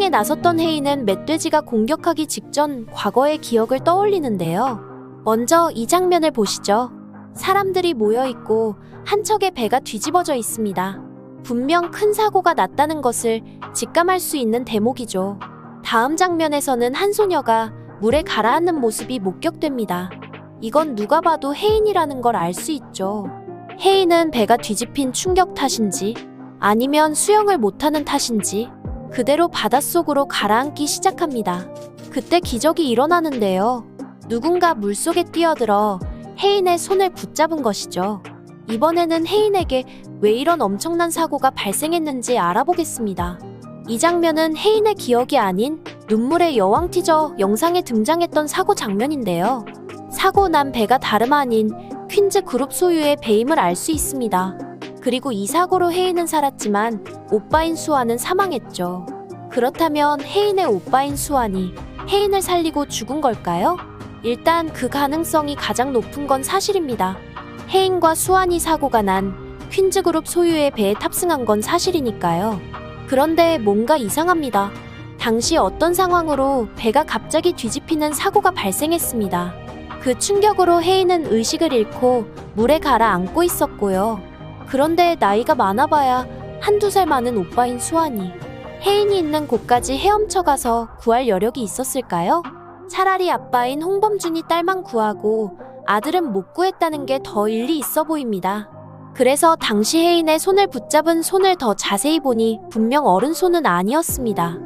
전쟁에 나섰던 혜인은 멧돼지가 공격하기 직전 과거의 기억을 떠올리는데요. 먼저 이 장면을 보시죠. 사람들이 모여있고 한 척의 배가 뒤집어져 있습니다. 분명 큰 사고가 났다는 것을 직감할 수 있는 대목이죠. 다음 장면에서는 한 소녀가 물에 가라앉는 모습이 목격됩니다. 이건 누가 봐도 혜인이라는 걸 알 수 있죠. 혜인은 배가 뒤집힌 충격 탓인지 아니면 수영을 못하는 탓인지 그대로 바닷속으로 가라앉기 시작합니다. 그때 기적이 일어나는데요. 누군가 물속에 뛰어들어 혜인의 손을 붙잡은 것이죠. 이번에는 혜인에게 왜 이런 엄청난 사고가 발생했는지 알아보겠습니다. 이 장면은 혜인의 기억이 아닌 눈물의 여왕 티저 영상에 등장했던 사고 장면인데요. 사고 난 배가 다름 아닌 퀸즈 그룹 소유의 배임을 알 수 있습니다. 그리고 이 사고로 혜인은 살았지만 오빠인 수완은 사망했죠. 그렇다면 혜인의 오빠인 수완이 혜인을 살리고 죽은 걸까요? 일단 그 가능성이 가장 높은 건 사실입니다. 혜인과 수완이 사고가 난 퀸즈 그룹 소유의 배에 탑승한 건 사실이니까요. 그런데 뭔가 이상합니다. 당시 어떤 상황으로 배가 갑자기 뒤집히는 사고가 발생했습니다. 그 충격으로 혜인은 의식을 잃고 물에 가라앉고 있었고요. 그런데 나이가 많아봐야 한두 살 많은 오빠인 수완이 혜인이 있는 곳까지 헤엄쳐 가서 구할 여력이 있었을까요? 차라리 아빠인 홍범준이 딸만 구하고 아들은 못 구했다는 게 더 일리 있어 보입니다. 그래서 당시 혜인의 손을 붙잡은 손을 더 자세히 보니 분명 어른 손은 아니었습니다.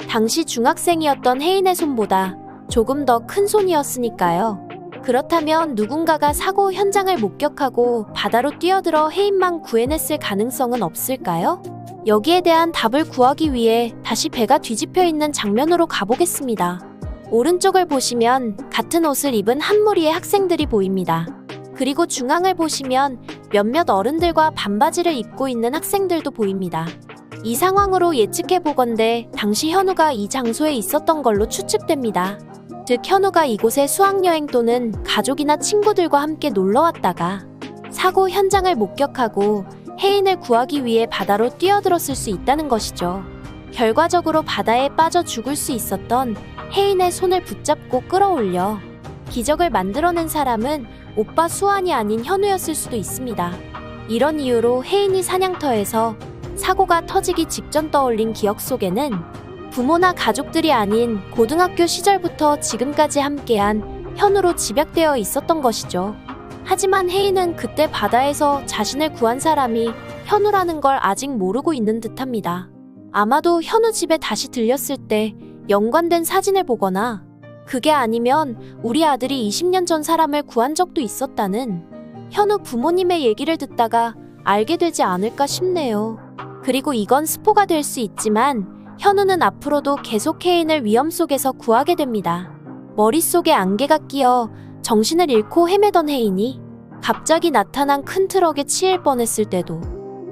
당시 중학생이었던 혜인의 손보다 조금 더 큰 손이었으니까요. 그렇다면 누군가가 사고 현장을 목격하고 바다로 뛰어들어 혜인만 구해냈을 가능성은 없을까요? 여기에 대한 답을 구하기 위해 다시 배가 뒤집혀 있는 장면으로 가보겠습니다. 오른쪽을 보시면 같은 옷을 입은 한 무리의 학생들이 보입니다. 그리고 중앙을 보시면 몇몇 어른들과 반바지를 입고 있는 학생들도 보입니다. 이 상황으로 예측해보건대 당시 현우가 이 장소에 있었던 걸로 추측됩니다. 즉 현우가 이곳에 수학여행 또는 가족이나 친구들과 함께 놀러왔다가 사고 현장을 목격하고 혜인을 구하기 위해 바다로 뛰어들었을 수 있다는 것이죠. 결과적으로 바다에 빠져 죽을 수 있었던 혜인의 손을 붙잡고 끌어올려 기적을 만들어낸 사람은 오빠 수완이 아닌 현우였을 수도 있습니다. 이런 이유로 혜인이 사냥터에서 사고가 터지기 직전 떠올린 기억 속에는 부모나 가족들이 아닌 고등학교 시절부터 지금까지 함께한 현우로 집약되어 있었던 것이죠. 하지만 혜인은 그때 바다에서 자신을 구한 사람이 현우라는 걸 아직 모르고 있는 듯합니다. 아마도 현우 집에 다시 들렸을 때 연관된 사진을 보거나 그게 아니면 우리 아들이 20년 전 사람을 구한 적도 있었다는 현우 부모님의 얘기를 듣다가 알게 되지 않을까 싶네요. 그리고 이건 스포가 될 수 있지만 현우는 앞으로도 계속 혜인을 위험 속에서 구하게 됩니다. 머릿속에 안개가 끼어 정신을 잃고 헤매던 혜인이 갑자기 나타난 큰 트럭에 치일 뻔했을 때도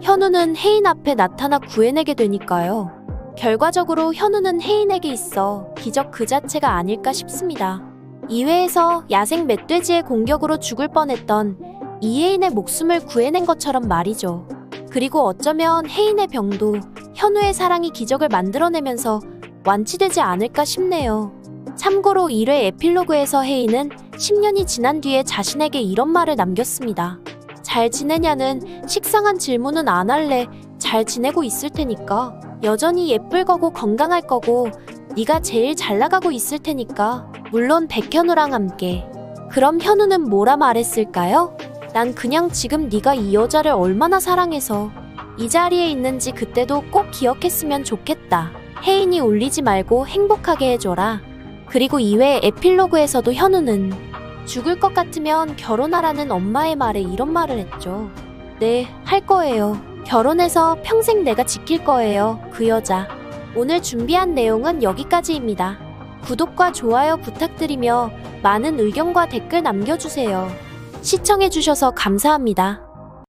현우는 혜인 앞에 나타나 구해내게 되니까요. 결과적으로 현우는 혜인에게 있어 기적 그 자체가 아닐까 싶습니다. 이외에서 야생 멧돼지의 공격으로 죽을 뻔했던 이혜인의 목숨을 구해낸 것처럼 말이죠. 그리고 어쩌면 혜인의 병도 현우의 사랑이 기적을 만들어내면서 완치되지 않을까 싶네요. 참고로 1회 에필로그에서 혜인은 10년이 지난 뒤에 자신에게 이런 말을 남겼습니다. 잘 지내냐는 식상한 질문은 안 할래. 잘 지내고 있을 테니까. 여전히 예쁠 거고 건강할 거고 네가 제일 잘 나가고 있을 테니까. 물론 백현우랑 함께. 그럼 현우는 뭐라 말했을까요? 난 그냥 지금 네가 이 여자를 얼마나 사랑해서 이 자리에 있는지 그때도 꼭 기억했으면 좋겠다. 혜인이 울리지 말고 행복하게 해줘라. 그리고 2회 에필로그에서도 현우는 죽을 것 같으면 결혼하라는 엄마의 말에 이런 말을 했죠. 네, 할 거예요. 결혼해서 평생 내가 지킬 거예요. 그 여자. 오늘 준비한 내용은 여기까지입니다. 구독과 좋아요 부탁드리며 많은 의견과 댓글 남겨주세요. 시청해주셔서 감사합니다.